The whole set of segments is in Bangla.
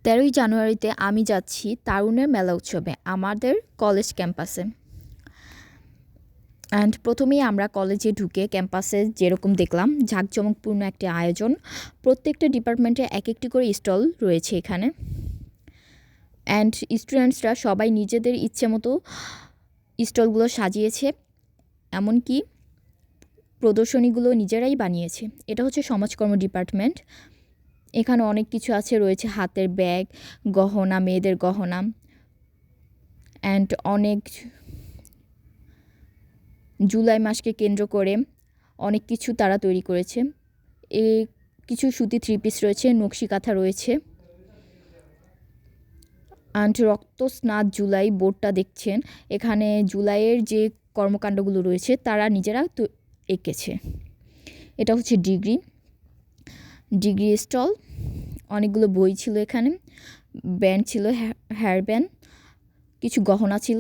13ই জানুয়ারিতে আমি যাচ্ছি তারুণের মেলা উৎসবে আমাদের কলেজ ক্যাম্পাসে। অ্যান্ড প্রথমেই আমরা কলেজে ঢুকে ক্যাম্পাসে যেরকম দেখলাম জাঁকজমকপূর্ণ একটি আয়োজন। প্রত্যেকটা ডিপার্টমেন্টে এক একটি করে স্টল রয়েছে এখানে। অ্যান্ড স্টুডেন্টসরা সবাই নিজেদের ইচ্ছে মতো স্টলগুলো সাজিয়েছে, এমনকি প্রদর্শনীগুলো নিজেরাই বানিয়েছে। এটা হচ্ছে সমাজকর্ম ডিপার্টমেন্ট। এখানে অনেক কিছু আছে, রয়েছে হাতের ব্যাগ, গহনা, মেয়েদের গহনা, অ্যান্ড অনেক জুলাই মাসকে কেন্দ্র করে অনেক কিছু তারা তৈরি করেছে। কিছু সুতি থ্রি পিস রয়েছে, নকশি কাঁথা রয়েছে। অ্যান্ড রক্তস্নাত জুলাই বোর্ডটা দেখছেন, এখানে জুলাইয়ের যে কর্মকাণ্ডগুলো রয়েছে তারা নিজেরা তো এঁকেছে। এটা হচ্ছে ডিগ্রি স্টল। অনেকগুলো বই ছিল এখানে, ব্যান্ড ছিল, হেয়ার ব্যান্ড, কিছু গহনা ছিল।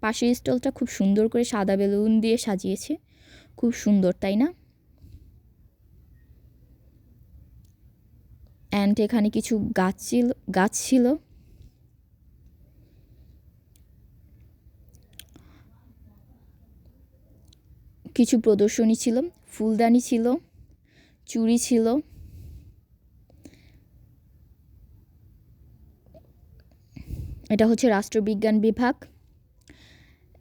পাশের স্টলটা খুব সুন্দর করে সাদা বেলুন দিয়ে সাজিয়েছে, খুব সুন্দর, তাই না? অ্যান্ড এখানে কিছু গাছ ছিল। কিছু প্রদর্শনী ছিল, ফুলদানি ছিল, চুড়ি ছিল। এটা হচ্ছে রাষ্ট্রবিজ্ঞান বিভাগ।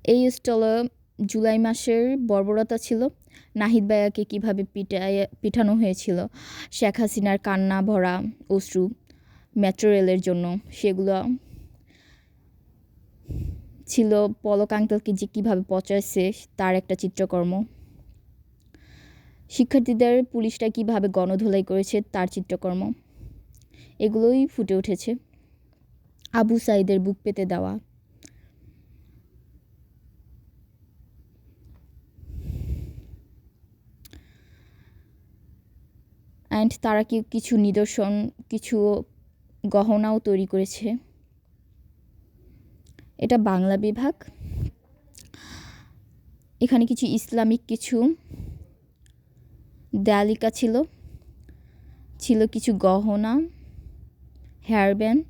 এই স্টলে জুলাই মাসের বর্বরতা ছিল, নাহিদ ভাইয়াকে কীভাবে পিটানো হয়েছিল, শেখ হাসিনার কান্না ভরা অশ্রু মেট্রো রেলের জন্য, সেগুলো ছিল। পলক আঙ্কেলকে যে কীভাবে পচাইছে তার একটা চিত্রকর্ম। শিক্ষার্থীদের পুলিশরা কীভাবে গণধোলাই করেছে তার চিত্রকর্ম, এগুলোই ফুটে উঠেছে। আবু সাইদের বুক পেতে দেওয়া। অ্যান্ড তারা কিছু নিদর্শন, কিছু গহনাও তৈরি করেছে। এটা বাংলা বিভাগ। এখানে কিছু ইসলামিক কিছু দেয়ালিকা ছিল কিছু গহনা, হেয়ার ব্যান্ড।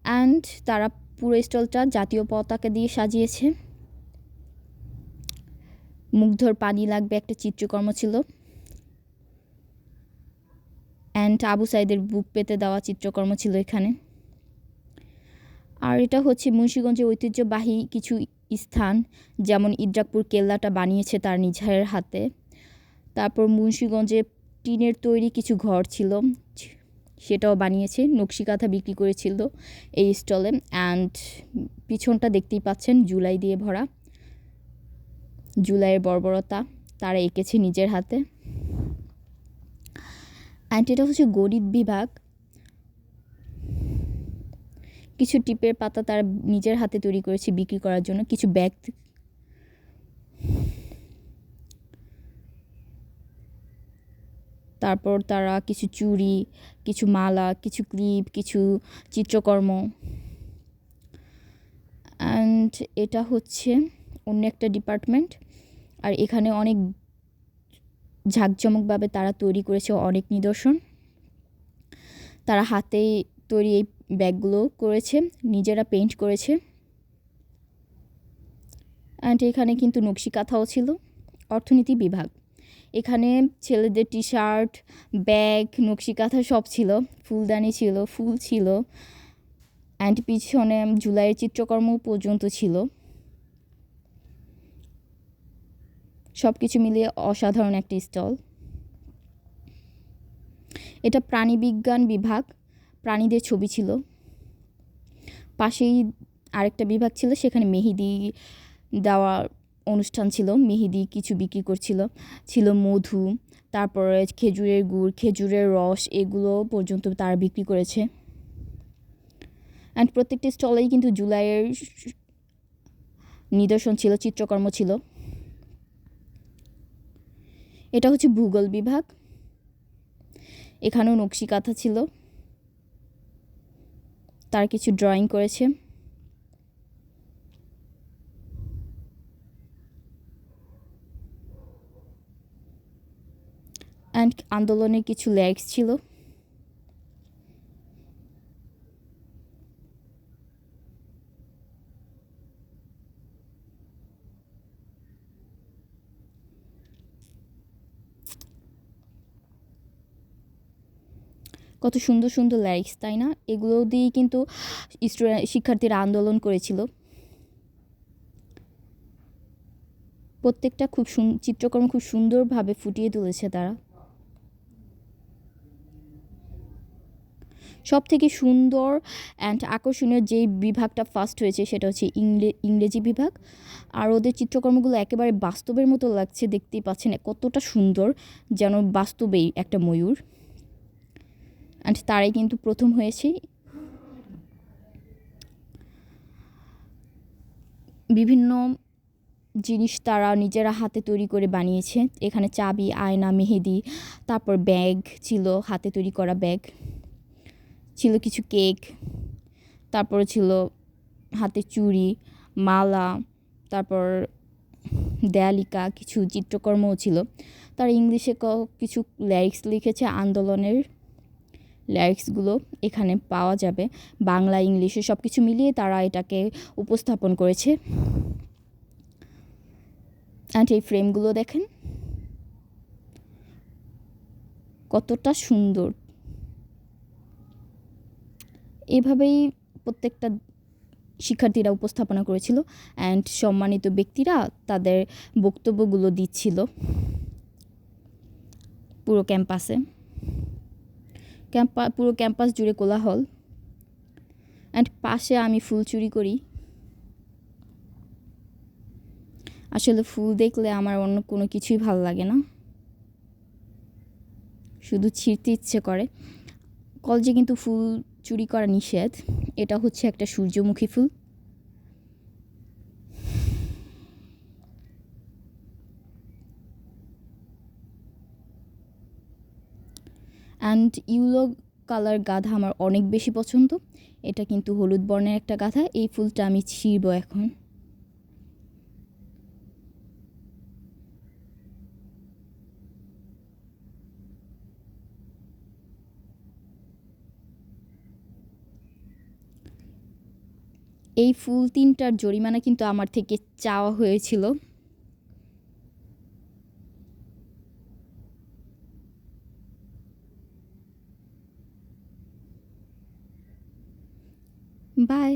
অ্যান্ড তারা পুরো স্টলটা জাতীয় পতাকা দিয়ে সাজিয়েছে। মুগ্ধর পানি লাগবে একটা চিত্রকর্ম ছিল। অ্যান্ড আবু সাইদের বুক পেতে দেওয়া চিত্রকর্ম ছিল এখানে। আর এটা হচ্ছে মুন্সিগঞ্জের ঐতিহ্যবাহী কিছু স্থান, যেমন ইদ্রাকপুর কেল্লাটা বানিয়েছে তার নিজ হাতে। তারপর মুন্সিগঞ্জে টিনের তৈরি কিছু ঘর ছিল, সেটাও বানিয়েছে, নকশি কাঁথা বিক্রি করেছিল এই স্টলে। অ্যান্ড পিছনটা দেখতেই পাচ্ছেন জুলাই দিয়ে ভরা, জুলাইয়ের বর্বরতা তারা এঁকেছে নিজের হাতে। অ্যান্ড এটা হচ্ছে গণিত বিভাগ। কিছু টিপের পাতা তারা নিজের হাতে তৈরি করেছে বিক্রি করার জন্য। কিছু ব্যাগ, তারপর তারা কিছু চুড়ি, কিছু মালা, কিছু ক্লিপ, কিছু চিত্রকর্ম। অ্যান্ড এটা হচ্ছে অন্য একটা ডিপার্টমেন্ট। আর এখানে অনেক ঝাঁকজমকভাবে তারা তৈরি করেছে অনেক নিদর্শন। তারা হাতে তৈরি এই ব্যাগগুলো করেছে, নিজেরা পেইন্ট করেছে। অ্যান্ড এখানে কিন্তু নকশি কাঁথাও ছিল। অর্থনীতি বিভাগ। এখানে ছেলেদের টি শার্ট, ব্যাগ, নকশি কাঁথা সব ছিল, ফুলদানি ছিল, ফুল ছিল। অ্যান্ড পিছনে জুলাইয়ের চিত্রকর্ম পর্যন্ত ছিল। সব কিছু মিলিয়ে অসাধারণ একটি স্টল। এটা প্রাণীবিজ্ঞান বিভাগ, প্রাণীদের ছবি ছিল। পাশেই আরেকটা বিভাগ ছিল, সেখানে মেহেদি দেওয়া অনুষ্ঠান ছিল, মেহেদি কিছু বিক্রি করছিল, ছিল মধু, তারপরে খেজুরের গুড়, খেজুরের রস, এগুলো পর্যন্ত তারা বিক্রি করেছে। অ্যান্ড প্রত্যেকটি স্টলেই কিন্তু জুলাইয়ের নিদর্শন ছিল, চিত্রকর্ম ছিল। এটা হচ্ছে ভূগোল বিভাগ। এখানেও নকশি কাঁথা ছিল, তার কিছু ড্রয়িং করেছে। অ্যান্ড আন্দোলনের কিছু লেগস ছিল। কত সুন্দর সুন্দর লিরিক্স, তাই না? এগুলো দিয়েই কিন্তু শিক্ষার্থীরা আন্দোলন করেছিল। প্রত্যেকটা খুব চিত্রকর্ম খুব সুন্দরভাবে ফুটিয়ে তুলেছে তারা। সব থেকে সুন্দর অ্যান্ড আকর্ষণীয় যেই বিভাগটা ফার্স্ট হয়েছে সেটা হচ্ছে ইংরেজি বিভাগ। আর ওদের চিত্রকর্মগুলো একেবারে বাস্তবের মতো লাগছে, দেখতেই পাচ্ছেন কতটা সুন্দর, যেন বাস্তবেই একটা ময়ূর। অ্যান্ড তারাই কিন্তু প্রথম হয়েছে। বিভিন্ন জিনিস তারা নিজেরা হাতে তৈরি করে বানিয়েছে। এখানে চাবি, আয়না, মেহেদি, তারপর ব্যাগ ছিল, হাতে তৈরি করা ব্যাগ ছিল, কিছু কেক, তারপরে ছিল হাতে চুড়ি, মালা, তারপর দেয়ালিকা, কিছু চিত্রকর্মও ছিল। তারা ইংলিশে কিছু লিরিক্স লিখেছে, আন্দোলনের লিরিক্সগুলো এখানে পাওয়া যাবে। বাংলা, ইংলিশে সব কিছু মিলিয়ে তারা এটাকে উপস্থাপন করেছে। অ্যান্ড এই ফ্রেমগুলো দেখেন কতটা সুন্দর। এভাবেই প্রত্যেকটা শিক্ষার্থীরা উপস্থাপনা করেছিল অ্যান্ড সম্মানিত ব্যক্তিরা তাদের বক্তব্যগুলো দিচ্ছিল পুরো ক্যাম্পাসে। পুরো ক্যাম্পাস জুড়ে কোলাহল। অ্যান্ড পাশে আমি ফুল চুরি করি। আসলে ফুল দেখলে আমার অন্য কোনো কিছুই ভালো লাগে না, শুধু ছিঁড়তে ইচ্ছে করে। কলেজে কিন্তু ফুল চুরি করা নিষেধ। এটা হচ্ছে একটা সূর্যমুখী ফুল। অ্যান্ড ইউলো কালার গাধা আমার অনেক বেশি পছন্দ। এটা কিন্তু হলুদ বর্ণের একটা গাধা। এই ফুলটা আমি ছিঁড়ব এখন। এই ফুল 3টার জরিমানা কিন্তু আমার থেকে চাওয়া হয়েছিল। বাই।